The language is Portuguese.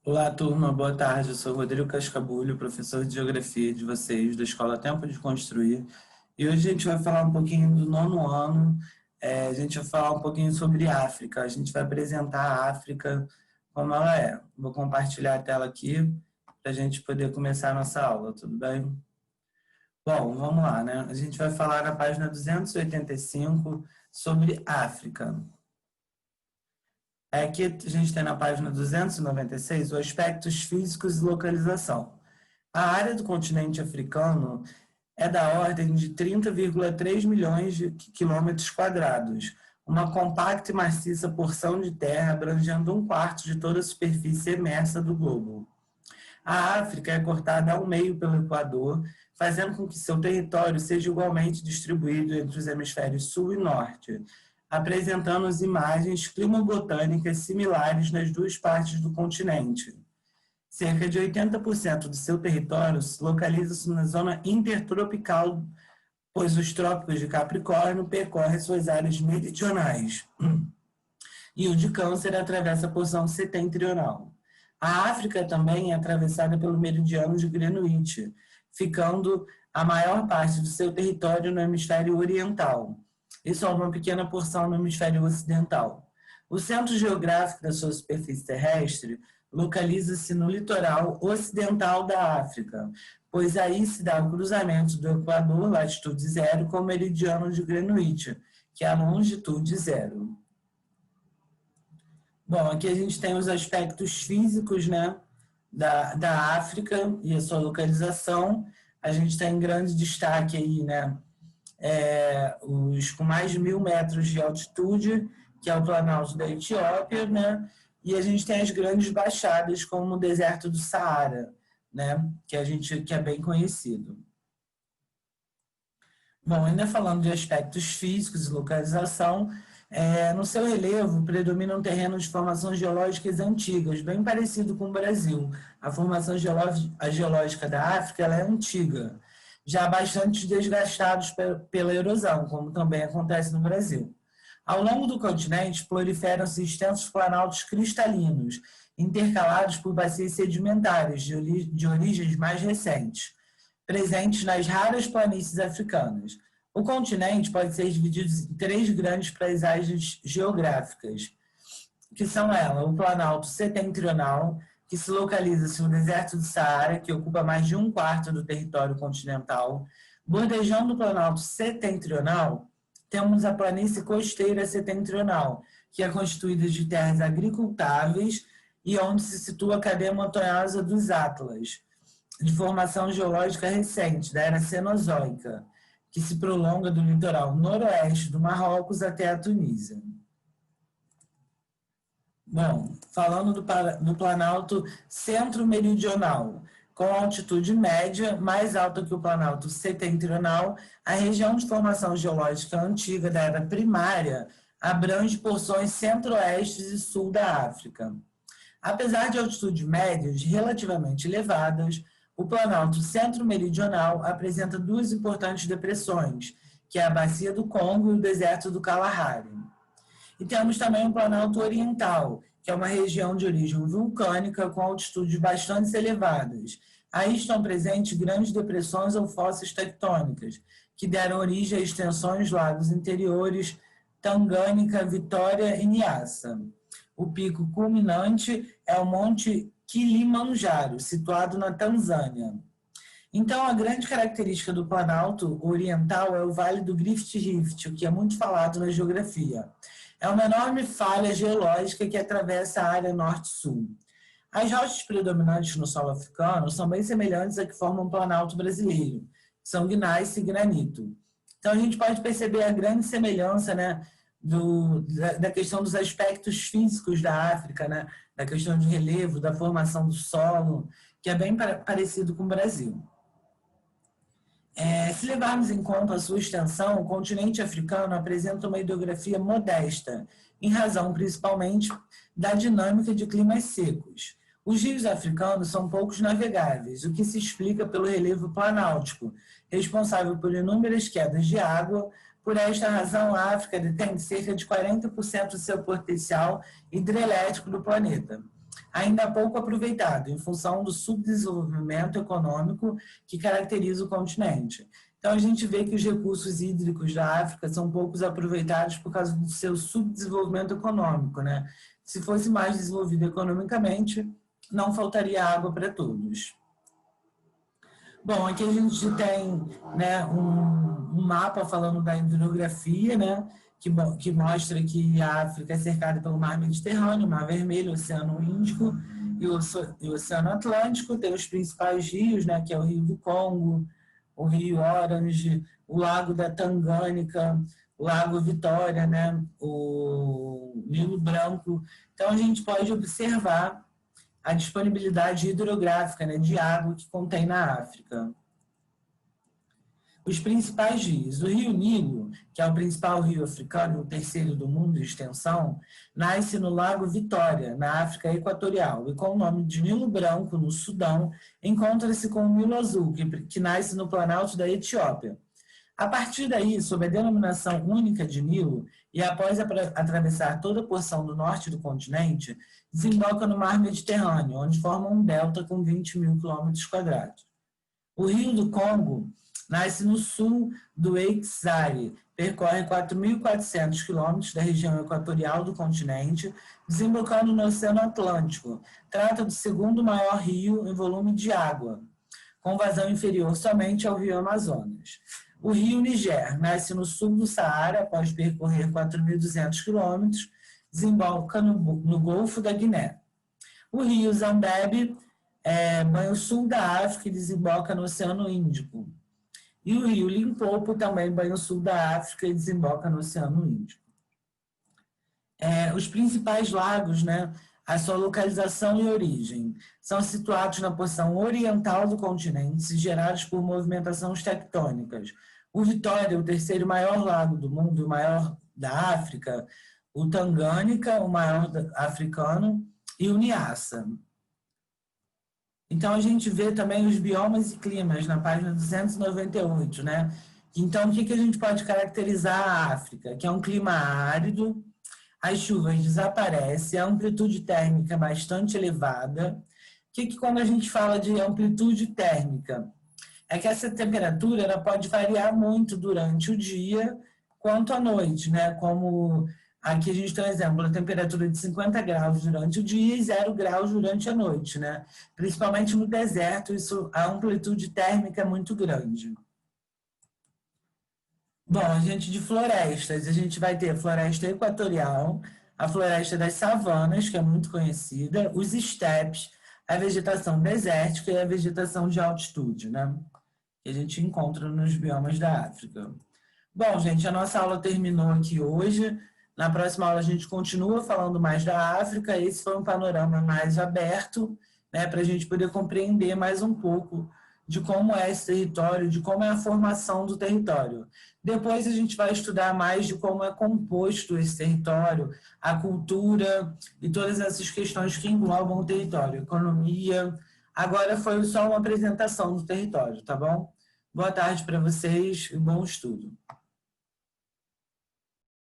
Olá, turma, boa tarde. Eu sou Rodrigo Cascabulho, professor de Geografia de vocês, da Escola Tempo de Construir. E hoje a gente vai falar um pouquinho do nono ano, a gente vai falar um pouquinho sobre África. A gente vai apresentar a África como ela é. Vou compartilhar a tela aqui para a gente poder começar a nossa aula, tudo bem? Bom, vamos lá, né? A gente vai falar na página 285 sobre África. Aqui a gente tem na página 296 os aspectos físicos e localização. A área do continente africano é da ordem de 30,3 milhões de quilômetros quadrados, uma compacta e maciça porção de terra abrangendo um quarto de toda a superfície emersa do globo. A África é cortada ao meio pelo Equador, fazendo com que seu território seja igualmente distribuído entre os hemisférios sul e norte, apresentando as imagens climobotânicas similares nas duas partes do continente. Cerca de 80% do seu território se localiza na zona intertropical, pois os trópicos de Capricórnio percorrem suas áreas meridionais e o de Câncer atravessa a porção setentrional. A África também é atravessada pelo meridiano de Greenwich, ficando a maior parte do seu território no hemisfério oriental, e só uma pequena porção no hemisfério ocidental. O centro geográfico da sua superfície terrestre localiza-se no litoral ocidental da África, pois aí se dá o cruzamento do Equador, latitude zero, com o meridiano de Greenwich, que é a longitude zero. Bom, aqui a gente tem os aspectos físicos, né, da África e a sua localização. A gente tem em grande destaque aí, né, os com mais de 1.000 metros de altitude, que é o Planalto da Etiópia, né, e a gente tem as grandes baixadas, como o deserto do Saara, né, que é bem conhecido. Bom, ainda falando de aspectos físicos e localização, no seu relevo predominam terrenos de formações geológicas antigas, bem parecido com o Brasil. A formação geológica da África ela é antiga, já bastante desgastados pela erosão, como também acontece no Brasil. Ao longo do continente, proliferam-se extensos planaltos cristalinos, intercalados por bacias sedimentares de origens mais recentes, presentes nas raras planícies africanas. O continente pode ser dividido em três grandes paisagens geográficas, que são o Planalto Setentrional, que se localiza no deserto do Saara, que ocupa mais de um quarto do território continental. Bordejando o Planalto Setentrional, temos a planície costeira setentrional, que é constituída de terras agricultáveis e onde se situa a cadeia montanhosa dos Atlas, de formação geológica recente, da era Cenozoica, que se prolonga do litoral noroeste do Marrocos até a Tunísia. Bom, falando do Planalto Centro-Meridional, com altitude média, mais alta que o Planalto Setentrional, a região de formação geológica antiga da era primária abrange porções centro-oeste e sul da África. Apesar de altitudes médias relativamente elevadas, o Planalto Centro-Meridional apresenta duas importantes depressões, que é a Bacia do Congo e o Deserto do Kalahari. E temos também o Planalto Oriental, que é uma região de origem vulcânica com altitudes bastante elevadas. Aí estão presentes grandes depressões ou fossas tectônicas, que deram origem a extensões de lagos interiores, Tanganyika, Vitória e Nyassa. O pico culminante é o Monte Kilimanjaro, situado na Tanzânia. Então, a grande característica do Planalto Oriental é o Vale do Rift Rift, o que é muito falado na geografia. É uma enorme falha geológica que atravessa a área norte-sul. As rochas predominantes no solo africano são bem semelhantes a que formam o Planalto brasileiro, que são gneiss e granito. Então, a gente pode perceber a grande semelhança, né, da questão dos aspectos físicos da África, né, da questão de relevo, da formação do solo, que é bem parecido com o Brasil. Se levarmos em conta a sua extensão, o continente africano apresenta uma hidrografia modesta, em razão principalmente da dinâmica de climas secos. Os rios africanos são poucos navegáveis, o que se explica pelo relevo planáltico, responsável por inúmeras quedas de água. Por esta razão, a África detém cerca de 40% do seu potencial hidrelétrico do planeta. ainda pouco aproveitado, em função do subdesenvolvimento econômico que caracteriza o continente. Então, a gente vê que os recursos hídricos da África são poucos aproveitados por causa do seu subdesenvolvimento econômico, né? Se fosse mais desenvolvido economicamente, não faltaria água para todos. Bom, aqui a gente tem, né, um mapa falando da hidrografia, né, que mostra que a África é cercada pelo Mar Mediterrâneo, Mar Vermelho, Oceano Índico e o Oceano Atlântico. Tem os principais rios, né, que é o Rio do Congo, o Rio Orange, o Lago da Tangânica, o Lago Vitória, né, o Nilo Branco. Então, a gente pode observar a disponibilidade hidrográfica, né, de água que contém na África. Os principais rios. O Rio Nilo, que é o principal rio africano, o terceiro do mundo de extensão, nasce no Lago Vitória, na África Equatorial, e com o nome de Nilo Branco, no Sudão, encontra-se com o Nilo Azul, que nasce no Planalto da Etiópia. A partir daí, sob a denominação única de Nilo, e após atravessar toda a porção do norte do continente, desemboca no Mar Mediterrâneo, onde forma um delta com 20.000 km². O Rio do Congo nasce no sul do Eixari, percorre 4.400 quilômetros da região equatorial do continente, desembocando no Oceano Atlântico. Trata do segundo maior rio em volume de água, com vazão inferior somente ao rio Amazonas. O rio Niger nasce no sul do Saara, após percorrer 4.200 quilômetros, desemboca no Golfo da Guiné. O rio Zambeze banha o sul da África e desemboca no Oceano Índico. E o rio Limpopo também banha o sul da África e desemboca no Oceano Índico. Os principais lagos, né, a sua localização e origem, são situados na porção oriental do continente, gerados por movimentações tectônicas. O Vitória, o terceiro maior lago do mundo, o maior da África, o Tangânica, o maior africano, e o Niassa. Então, a gente vê também os biomas e climas na página 298, né? Então, o que a gente pode caracterizar a África? Que é um clima árido, as chuvas desaparecem, a amplitude térmica é bastante elevada. Quando a gente fala de amplitude térmica? É que essa temperatura ela pode variar muito durante o dia quanto à noite, né? Como aqui a gente tem um exemplo, a temperatura de 50 graus durante o dia e 0 graus durante a noite, né? Principalmente no deserto, a amplitude térmica é muito grande. Bom, a gente de florestas, a gente vai ter a floresta equatorial, a floresta das savanas, que é muito conhecida, os estepes, a vegetação desértica e a vegetação de altitude, né? Que a gente encontra nos biomas da África. Bom, gente, a nossa aula terminou aqui hoje. Na próxima aula a gente continua falando mais da África. Esse foi um panorama mais aberto, né, para a gente poder compreender mais um pouco de como é esse território, de como é a formação do território. Depois a gente vai estudar mais de como é composto esse território, a cultura e todas essas questões que englobam o território, economia. Agora foi só uma apresentação do território, tá bom? Boa tarde para vocês e bom estudo.